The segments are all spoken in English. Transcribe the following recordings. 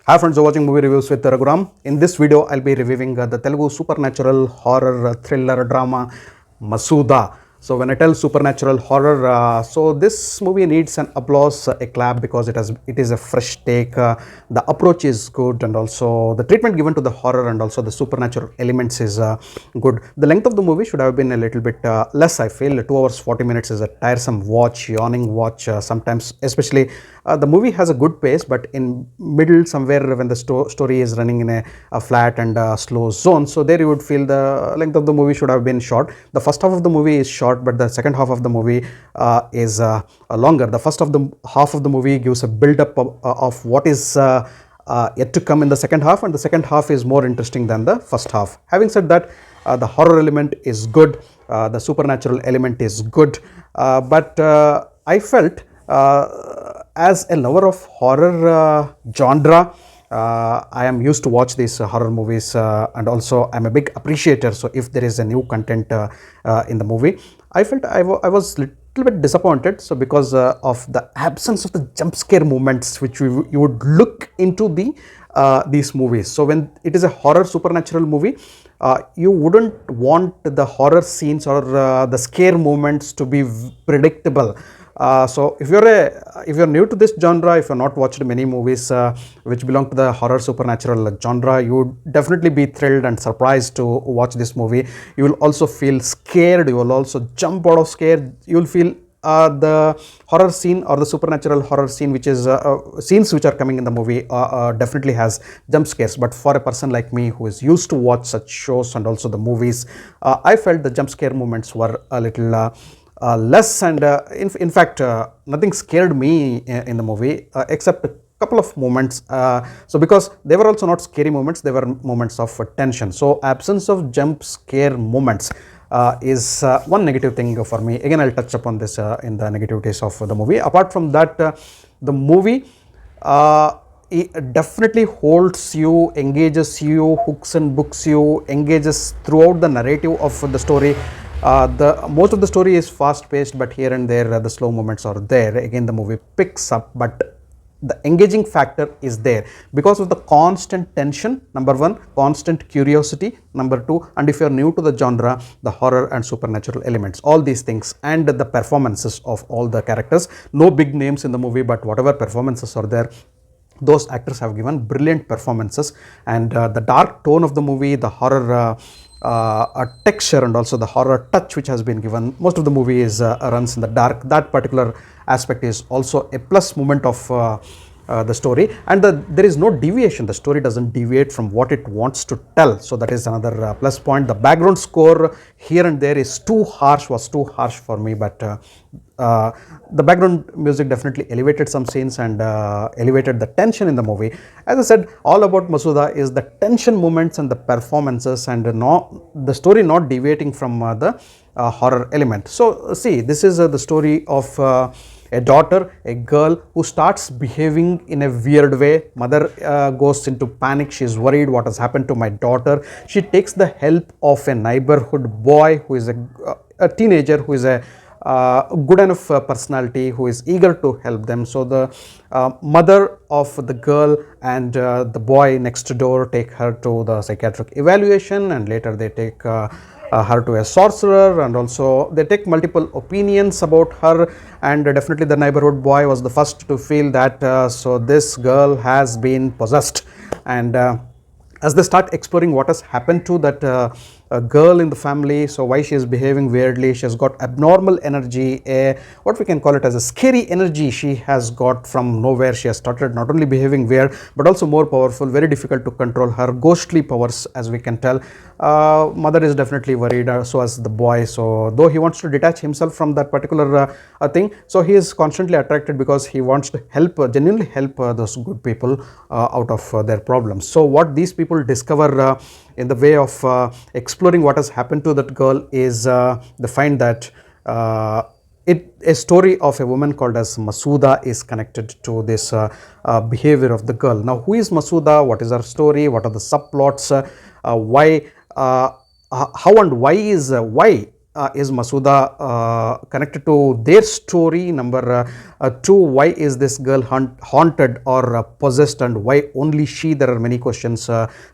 Hi friends, you're watching movie reviews with Raghuram. In this video, I'll be reviewing the Telugu supernatural horror thriller drama Masuda. So when I tell supernatural horror, so this movie needs an applause, a clap because it is a fresh take. The approach is good, and also the treatment given to the horror and also the supernatural elements is good. The length of the movie should have been a little bit less. I feel 2 hours 40 minutes is a tiresome watch, yawning watch sometimes, especially. The movie has a good pace, but in middle somewhere when the story is running in a flat and slow zone, so there you would feel the length of the movie should have been short. The first half of the movie is short, but the second half of the movie is longer. The first of the half of the movie gives a build up of what is yet to come in the second half, and the second half is more interesting than the first half. Having said that, the horror element is good, the supernatural element is good, but I felt as a lover of horror genre, I am used to watch these horror movies, and also I'm a big appreciator. So if there is a new content in the movie, I felt I was little bit disappointed. So because of the absence of the jump scare moments which you would look into these movies. So when it is a horror supernatural movie, you wouldn't want the horror scenes or the scare moments to be predictable. So if you're new to this genre, if you're not watched many movies which belong to the horror supernatural genre, you would definitely be thrilled and surprised to watch this movie. You will also feel scared, you will also jump out of scare, you will feel the horror scene or the supernatural horror scene which is scenes which are coming in the movie definitely has jump scares. But for a person like me who is used to watch such shows and also the movies, I felt the jump scare moments were a little less, and in fact nothing scared me in the movie except a couple of moments. So because they were also not scary moments, they were moments of tension. So absence of jump scare moments is one negative thing for me. Again, I'll touch upon this in the negativities of the movie. Apart from that, the movie it definitely holds you, engages you, hooks and books you, engages throughout the narrative of the story. The most of the story is fast paced, but here and there the slow moments are there. Again, the movie picks up, but the engaging factor is there because of the constant tension, number one, constant curiosity, number two, and if you're new to the genre, the horror and supernatural elements, all these things, and the performances of all the characters. No big names in the movie, but whatever performances are there, those actors have given brilliant performances. And the dark tone of the movie, the horror texture, and also the horror touch which has been given, most of the movie is runs in the dark. That particular aspect is also a plus moment of the story, and there is no deviation. The story doesn't deviate from what it wants to tell, so that is another plus point. The background score here and there is was too harsh for me, but the background music definitely elevated some scenes and elevated the tension in the movie. As I said, all about Masuda is the tension moments and the performances, and the story not deviating from the horror element. So see, this is the story of a daughter, a girl who starts behaving in a weird way. Mother goes into panic. She is worried what has happened to my daughter. She takes the help of a neighborhood boy who is a teenager, who is a good enough personality, who is eager to help them. So the mother of the girl and the boy next door take her to the psychiatric evaluation, and later they take her to a sorcerer, and also they take multiple opinions about her. And definitely the neighborhood boy was the first to feel that so this girl has been possessed. And as they start exploring what has happened to that girl in the family, so why she is behaving weirdly, she has got abnormal energy, what we can call it as a scary energy she has got from nowhere. She has started not only behaving weird but also more powerful, very difficult to control, her ghostly powers, as we can tell. Mother is definitely worried, so as the boy. So though he wants to detach himself from that particular thing, so he is constantly attracted because he wants to help, genuinely help those good people out of their problems. So what these people discover in the way of exploring what has happened to that girl is they find that a story of a woman called as Masuda is connected to this behavior of the girl. Now, who is Masuda? What is her story? What are the subplots? Why how and why is Masooda connected to their story? Number 2, why is this girl haunted or possessed, and why only she? There are many questions,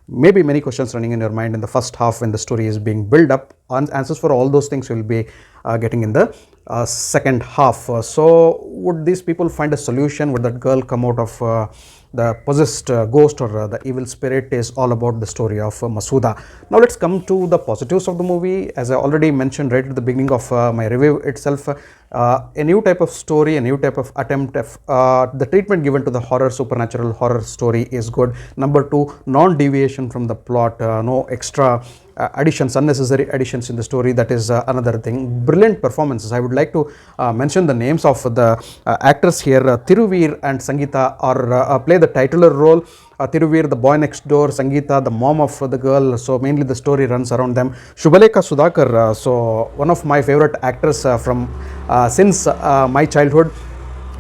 maybe many questions running in your mind in the first half when the story is being built up. Answers for all those things you will be getting in the second half. So would these people find a solution? Would that girl come out of the possessed ghost or the evil spirit? Is all about the story of Masooda. Now let's come to the positives of the movie. As I already mentioned right at the beginning of my review itself, a new type of story, a new type of attempt of the treatment given to the horror, supernatural horror story is good. Number 2, non-deviation from the plot, no extra additions, unnecessary additions in the story. That is another thing. Brilliant performances. I would like to mention the names of the actors here. Tiruvir and Sangeeta are play the titular role. Tiruvir, the boy next door, Sangeeta, the mom of the girl, so mainly the story runs around them. Shubhalekha Sudhakar, so one of my favorite actors from since my childhood,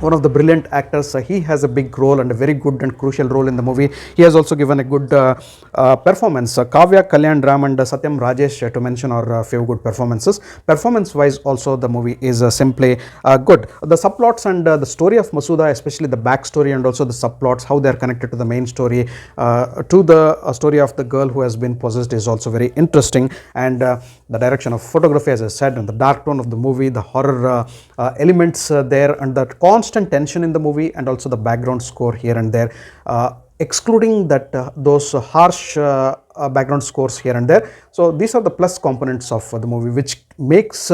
one of the brilliant actors. He has a big role and a very good and crucial role in the movie. He has also given a good performance. Kavya Kalyan Ram and Satyam Rajesh, to mention, are a few good performances. Performance wise also the movie is simply good. The subplots and the story of Masooda, especially the backstory and also the subplots, how they are connected to the main story, to the story of the girl who has been possessed, is also very interesting. And the direction of photography, as I said, and the dark tone of the movie, the horror elements there, and the constant tension in the movie, and also the background score here and there, excluding that those harsh background scores here and there. So these are the plus components of the movie, which makes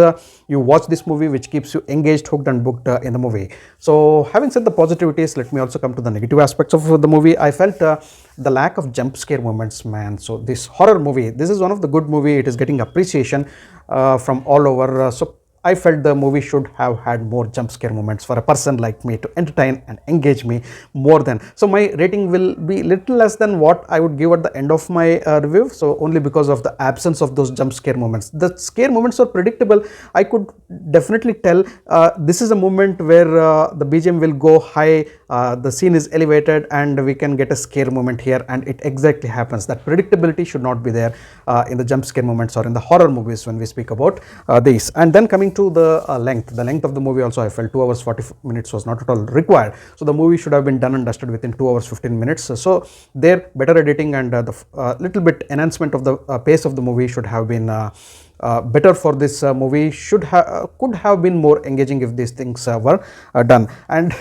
you watch this movie, which keeps you engaged, hooked and booked in the movie. So having said the positivities, let me also come to the negative aspects of the movie. I felt the lack of jump scare moments, man. So this horror movie, this is one of the good movie. It is getting appreciation from all over. So I felt the movie should have had more jump scare moments for a person like me to entertain and engage me more than. So my rating will be little less than what I would give at the end of my review. So only because of the absence of those jump scare moments. The scare moments are predictable. I could definitely tell this is a moment where the BGM will go high, the scene is elevated, and we can get a scare moment here, and it exactly happens. That predictability should not be there in the jump scare moments or in the horror movies when we speak about these. And then coming to the length of the movie also, I felt 2 hours 40 minutes was not at all required. So the movie should have been done and dusted within 2 hours 15 minutes. So there, better editing and the little bit enhancement of the pace of the movie should have been better for this movie. Could have been more engaging if these things were done. And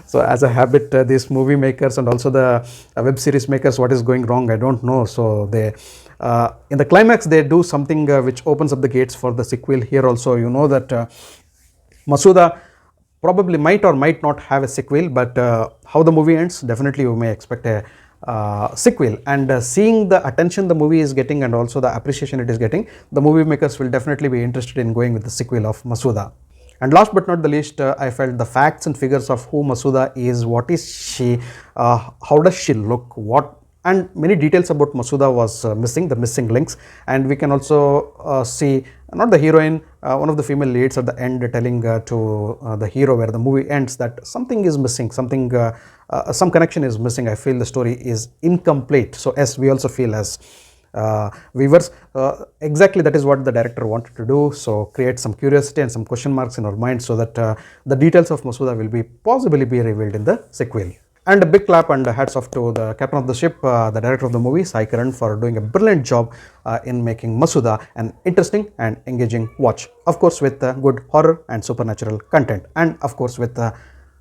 so as a habit, these movie makers and also the web series makers, what is going wrong, I don't know. So they in the climax they do something which opens up the gates for the sequel. Here also, you know that Masooda probably might or might not have a sequel, but how the movie ends, definitely you may expect a sequel. And seeing the attention the movie is getting and also the appreciation it is getting, the movie makers will definitely be interested in going with the sequel of Masooda. And last but not the least, I felt the facts and figures of who Masooda is, what is she, how does she look, and many details about Masooda was missing, the missing links. And we can also see not the heroine, one of the female leads at the end telling to the hero where the movie ends that something is missing, something some connection is missing. I feel the story is incomplete. So as we also feel as viewers, exactly that is what the director wanted to do. So create some curiosity and some question marks in our mind, so that the details of Masooda will be possibly be revealed in the sequel. And a big clap and hats off to the captain of the ship, the director of the movie, Sai Kiran, for doing a brilliant job in making Masooda an interesting and engaging watch. Of course, with good horror and supernatural content, and of course with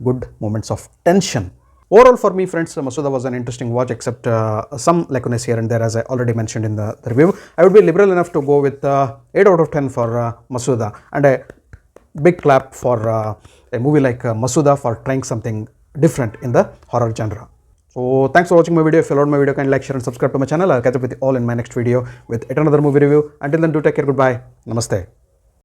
good moments of tension. Overall, for me, friends, Masooda was an interesting watch, except some lacunae here and there, as I already mentioned in the review. I would be liberal enough to go with 8 out of 10 for Masooda, and a big clap for a movie like Masooda for trying something different in the horror genre. So thanks for watching my video. If you loved my video, kindly like, share and subscribe to my channel. I'll catch up with you all in my next video with yet another movie review. Until then, do take care. Goodbye. Namaste.